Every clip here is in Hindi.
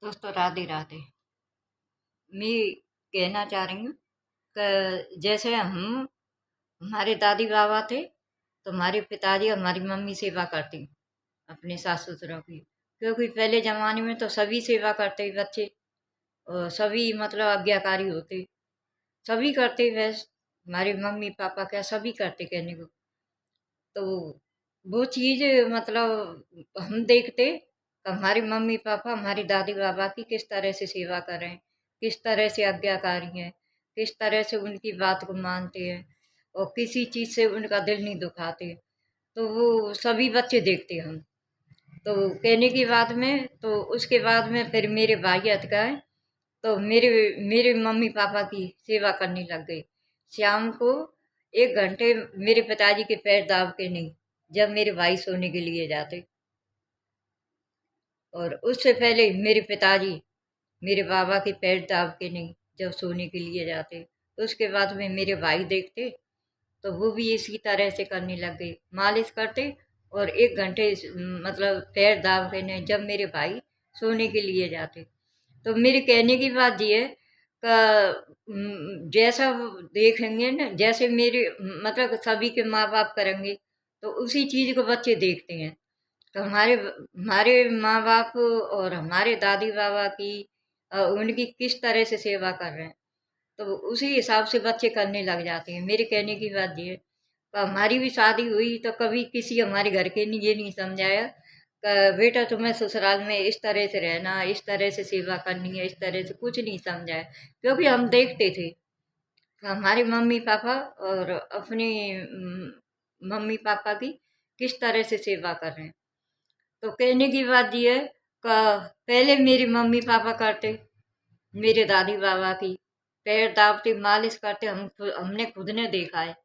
दोस्तों राधे राधे। मैं कहना चाह रही हूँ कि जैसे हमारे दादी बाबा थे तो हमारे पिताजी और हमारी मम्मी सेवा करती अपने सास ससुरों की। क्योंकि पहले जमाने में तो सभी सेवा करते बच्चे, और सभी मतलब आज्ञाकारी होते, सभी करते वैसे। हमारे मम्मी पापा क्या सभी करते कहने को। तो वो चीज मतलब हम देखते कि हमारे मम्मी पापा हमारी दादी बाबा की किस तरह से सेवा कर रहे हैं, किस तरह से आज्ञाकारी हैं, किस तरह से उनकी बात को मानते हैं, और किसी चीज से उनका दिल नहीं दुखाते। तो वो सभी बच्चे देखते हम। तो कहने की बात में तो उसके बाद में फिर मेरे भाई अतकाए, तो मेरे मेरे मम्मी पापा की सेवा करने लग गई। शाम को 1 घंटे मेरे पिताजी के पैर दाब के नहीं, जब मेरे भाई सोने के लिए जाते। और उससे पहले मेरे पिताजी मेरे बाबा के पैर दाब के नहीं, जब सोने के लिए जाते। उसके बाद में मेरे भाई देखते, तो वो भी इसी तरह से करने लग गए, मालिश करते। और 1 घंटे मतलब पैर दाब के नहीं, जब मेरे भाई सोने के लिए जाते। तो मेरे कहने की बात ये है जैसा वो देखेंगे ना, जैसे मेरे मतलब सभी के माँ बाप करेंगे, तो उसी चीज को बच्चे देखते हैं। तो हमारे हमारे माँ बाप और हमारे दादी बाबा की उनकी किस तरह से सेवा कर रहे हैं, तो उसी हिसाब से बच्चे करने लग जाते हैं। मेरे कहने की बात ये है, तो हमारी भी शादी हुई तो कभी किसी हमारे घर के ने ये नहीं समझाया बेटा तुम्हें ससुराल में इस तरह से रहना, इस तरह से सेवा करनी है, इस तरह से कुछ नहीं समझाया। क्योंकि हम देखते थे कि हमारे मम्मी पापा और अपने मम्मी पापा की किस तरह से सेवा कर रहे हैं। तो कहने की बात ये है पहले मेरे मम्मी पापा करते, मेरे दादी बाबा की पैर दाबते, मालिश करते, हमने खुद ने देखा है।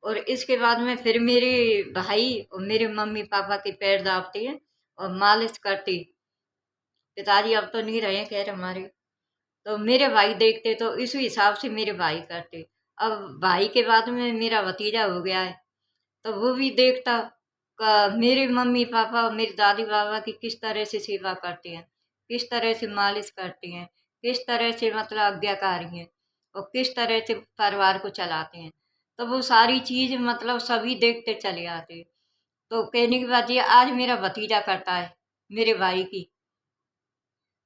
और इसके बाद में फिर मेरे भाई और मेरे मम्मी पापा के पैर दाबते हैं और मालिश करते। पिताजी अब तो नहीं रहे खैर हमारे। तो मेरे भाई देखते तो इस हिसाब से मेरे भाई करते। अब भाई के बाद में मेरा भतीजा हो गया है, तो वो भी देखता मेरे मम्मी पापा और मेरे दादी बाबा की किस तरह से सेवा करते हैं, किस तरह से मालिश करते हैं, किस तरह से मतलब आज्ञाकारी हैं, और किस तरह से परिवार को चलाते हैं। तो वो सारी चीज मतलब सभी देखते चले आते। तो कहने की बात ये, आज मेरा भतीजा करता है मेरे भाई की,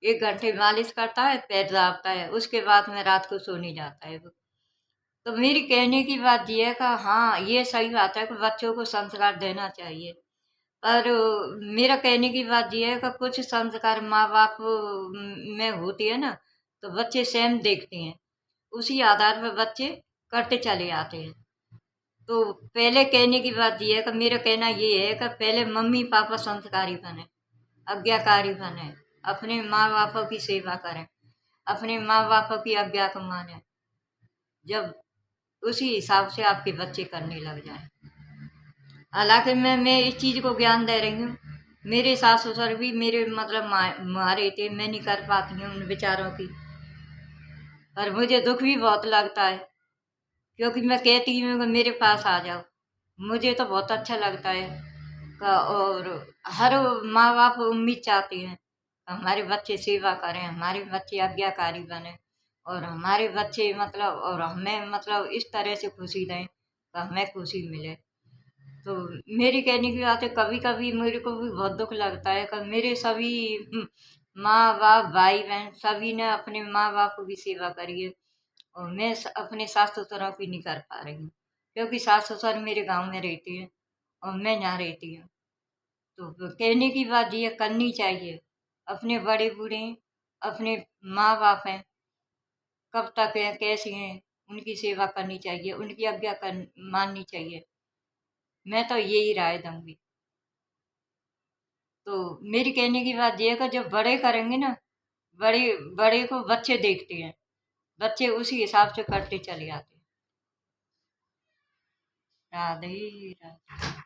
1 घंटे मालिश करता है, पैर दाबता है, उसके बाद में रात को सोने जाता है वो। तो मेरी कहने की बात ये है कि हाँ ये सही बात है कि बच्चों को संस्कार देना चाहिए। पर मेरा कहने की बात ये है कि कुछ संस्कार माँ बाप में होती है ना, तो बच्चे सेम देखते हैं, उसी आधार पर बच्चे करते चले आते हैं। तो पहले कहने की बात ये है कि मेरा कहना ये है कि पहले मम्मी पापा संस्कारी बने, आज्ञाकारी बने, अपने माँ बापों की सेवा करें, अपने माँ बापों की आज्ञा को माने। जब उसी हिसाब से आपके बच्चे करने लग जाए। हालांकि मैं इस चीज को ज्ञान दे रही हूँ। मेरे सास ससुर भी मेरे मतलब मारे थे, मैं नहीं कर पाती हूँ उन बेचारों की। पर मुझे दुख भी बहुत लगता है, क्योंकि मैं कहती हूँ कि मेरे पास आ जाओ। मुझे तो बहुत अच्छा लगता है और हर माँ बाप उम्मीद चाहते हैं हमारे बच्चे सेवा करें, हमारे बच्चे आज्ञाकारी बने, और हमारे बच्चे मतलब और हमें मतलब इस तरह से खुशी दें तो हमें खुशी मिले। तो मेरी कहने की बात है, कभी कभी मेरे को भी बहुत दुख लगता है कि मेरे सभी माँ बाप भाई बहन सभी ने अपने माँ बाप की सेवा करी है, और मैं अपने सास ससुरों की नहीं कर पा रही हूँ। क्योंकि सास ससुर मेरे गांव में रहते हैं और मैं यहाँ रहती हूँ। तो कहने की बात ये करनी चाहिए। अपने बड़े बूढ़े अपने माँ बाप हैं, कब तक हैं कैसे हैं, उनकी सेवा करनी चाहिए, उनकी आज्ञा माननी चाहिए। मैं तो यही राय दूंगी। तो मेरी कहने की बात ये है कि जब बड़े करेंगे ना, बड़े बड़े को बच्चे देखते हैं, बच्चे उसी हिसाब से करते चले आते हैं। राधे राधे।